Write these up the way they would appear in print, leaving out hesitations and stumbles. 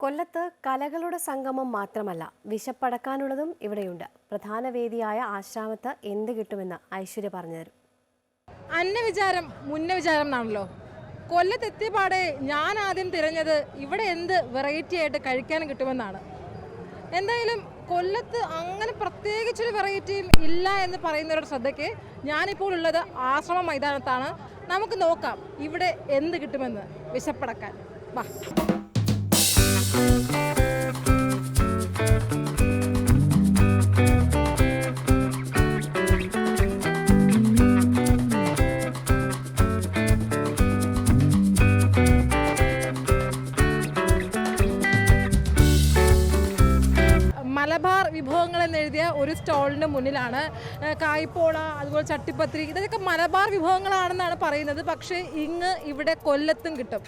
കൊല്ലത്ത് കലകളുടെ സംഗമം മാത്രമല്ല, വിശപ്പടക്കാനുള്ളതും ഇവിടെയുണ്ട്. പ്രധാന വേദിയായ ആശ്രാമത്ത് എന്ത് കിട്ടുമെന്ന് ഐശ്വര്യ പറഞ്ഞുതരും. അന്നവിചാരം മുന്നവിചാരം എന്നാണല്ലോ. കൊല്ലത്തെത്തിയപാടെ ഞാൻ ആദ്യം തിരഞ്ഞത് ഇവിടെ എന്ത് വെറൈറ്റി ആയിട്ട് കഴിക്കാൻ കിട്ടുമെന്നാണ്. എന്തായാലും കൊല്ലത്ത് അങ്ങനെ പ്രത്യേകിച്ചൊരു വെറൈറ്റിയും ഇല്ല എന്ന് പറയുന്നവരുടെ ശ്രദ്ധയ്ക്ക് ഞാനിപ്പോൾ ഉള്ളത് ആശ്രമ മൈതാനത്താണ്. നമുക്ക് നോക്കാം ഇവിടെ എന്ത് കിട്ടുമെന്ന് വിശപ്പടക്കാൻ. വാ. മലബാർ വിഭവങ്ങൾ എന്നെഴുതിയ ഒരു സ്റ്റോളിൻ്റെ മുന്നിലാണ് കായ്പോള, അതുപോലെ ചട്ടിപ്പത്തിരി, ഇതൊക്കെ മലബാർ വിഭവങ്ങളാണെന്നാണ് പറയുന്നത്. പക്ഷേ ഇവിടെ കൊല്ലത്തും കിട്ടും.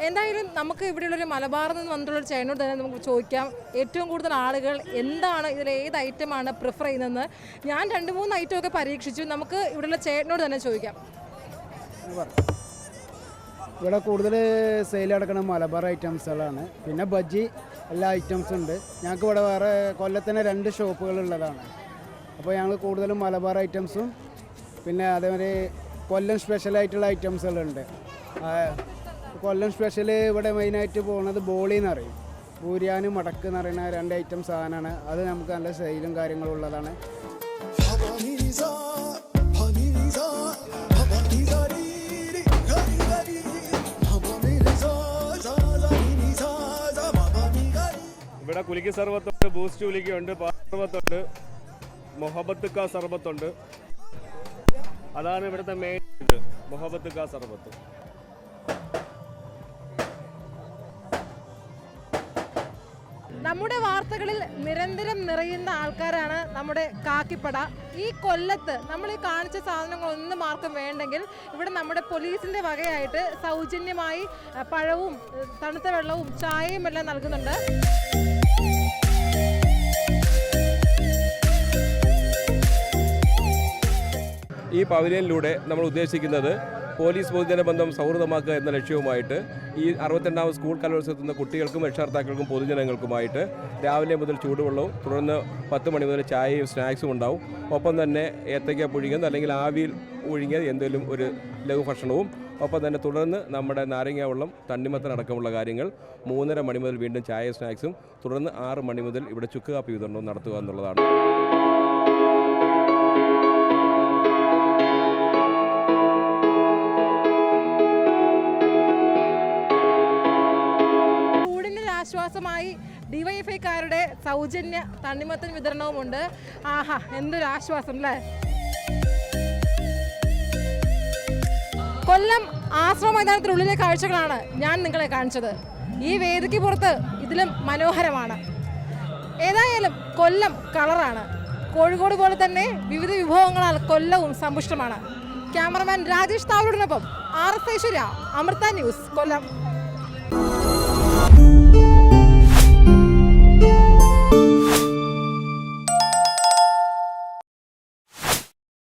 എന്തായാലും നമുക്ക് ഇവിടെയുള്ളൊരു മലബാറിൽ നിന്ന് വന്നിട്ടുള്ളൊരു ചേട്ടനോട് തന്നെ നമുക്ക് ചോദിക്കാം, ഏറ്റവും കൂടുതൽ ആളുകൾ എന്താണ് ഇതിൽ ഏത് ഐറ്റമാണ് പ്രിഫർ ചെയ്യുന്നതെന്ന്. ഞാൻ 2-3 ഐറ്റമൊക്കെ പരീക്ഷിച്ചു. നമുക്ക് ഇവിടെയുള്ള ചേട്ടനോട് തന്നെ ചോദിക്കാം. ഇവിടെ കൂടുതൽ സെയിൽ നടക്കുന്ന മലബാർ ഐറ്റംസുകളാണ്. പിന്നെ ബജ്ജി എല്ലാ ഐറ്റംസും ഉണ്ട്. ഞങ്ങൾക്ക് ഇവിടെ വേറെ കൊല്ലത്തിന് 2 ഷോപ്പുകളുള്ളതാണ്. അപ്പോൾ ഞങ്ങൾ കൂടുതലും മലബാർ ഐറ്റംസും പിന്നെ അതേമാതിരി കൊല്ലം സ്പെഷ്യലായിട്ടുള്ള ഐറ്റംസുകളുണ്ട്. കൊല്ലം സ്പെഷ്യൽ ഇവിടെ മെയിനായിട്ട് പോകുന്നത് ബോളി എന്ന് പറയും. പൂര്യാനും മടക്ക് എന്ന് പറയുന്ന 2 ഐറ്റം സാധനമാണ്. അത് നമുക്ക് നല്ല സെയിലും കാര്യങ്ങളും ഉള്ളതാണ്. ഇവിടെ കുലിക്ക് സർബത്തുണ്ട്, ബൂസ്റ്റ് കുലിക്കുണ്ട്, സർബത്തുണ്ട്, മൊഹബത്ത് കാ സർബത്തുണ്ട്. അതാണ് ഇവിടുത്തെ മെയിൻ ഇത്, മൊഹബത്ത് കാ സർബത്ത്. നമ്മുടെ വാർത്തകളിൽ നിരന്തരം നിറയുന്ന ആൾക്കാരാണ് നമ്മുടെ കാക്കിപ്പട. ഈ കൊല്ലത്ത് നമ്മൾ ഈ കാണിച്ച സാധനങ്ങളൊന്നും ആർക്കും വേണ്ടെങ്കിൽ ഇവിടെ നമ്മുടെ പോലീസിന്റെ വകയായിട്ട് സൗജന്യമായി പഴവും തണുത്ത വെള്ളവും ചായയും എല്ലാം നൽകുന്നുണ്ട്. ഈ പവലിയനിലൂടെ നമ്മൾ ഉദ്ദേശിക്കുന്നത് പോലീസ് പൊതുജന ബന്ധം സൗഹൃദമാക്കുക എന്ന ലക്ഷ്യവുമായിട്ട് ഈ 62ാം സ്കൂൾ കലോത്സവത്തിൽ കുട്ടികൾക്കും രക്ഷാകർത്താക്കൾക്കും പൊതുജനങ്ങൾക്കുമായിട്ട് രാവിലെ മുതൽ ചൂടുവെള്ളവും തുടർന്ന് 10 മണി മുതൽ ചായയും സ്നാക്സും ഉണ്ടാവും. ഒപ്പം തന്നെ ഏത്തയ്ക്ക പുഴുങ്ങിയത് അല്ലെങ്കിൽ ആവിയിൽ പുഴുങ്ങിയത് എന്തെങ്കിലും ഒരു ലഘുഭക്ഷണവും, ഒപ്പം തന്നെ തുടർന്ന് നമ്മുടെ നാരങ്ങ വെള്ളം, തണ്ണിമത്തൻ അടക്കമുള്ള കാര്യങ്ങൾ 3:30 മണി മുതൽ വീണ്ടും ചായ സ്നാക്സും, തുടർന്ന് 6 മണി മുതൽ ഇവിടെ ചുക്ക് കാപ്പി വിതരണവും നടത്തുക എന്നുള്ളതാണ്. ആശ്വാസമായി ഡിവൈഎഫ്ഐക്കാരുടെ സൗജന്യ തണ്ണിമത്തൻ വിതരണവുമുണ്ട്. ആഹാ, എന്തൊരു ആശ്വാസം അല്ലേ. കൊല്ലം ആശ്രമ മൈതാനത്തിനുള്ളിലെ കാഴ്ചകളാണ് ഞാൻ നിങ്ങളെ കാണിച്ചത്. ഈ വേദിക്ക് പുറത്ത് ഇതിലും മനോഹരമാണ്. ഏതായാലും കൊല്ലം കളറാണ്. കോഴിക്കോട് പോലെ തന്നെ വിവിധ വിഭവങ്ങളാൽ കൊല്ലവും സമ്പുഷ്ടമാണ്. ക്യാമറമാൻ രാജേഷ് താവൂരിനൊപ്പം RS ഐശ്വര്യ, അമൃത ന്യൂസ്, കൊല്ലം.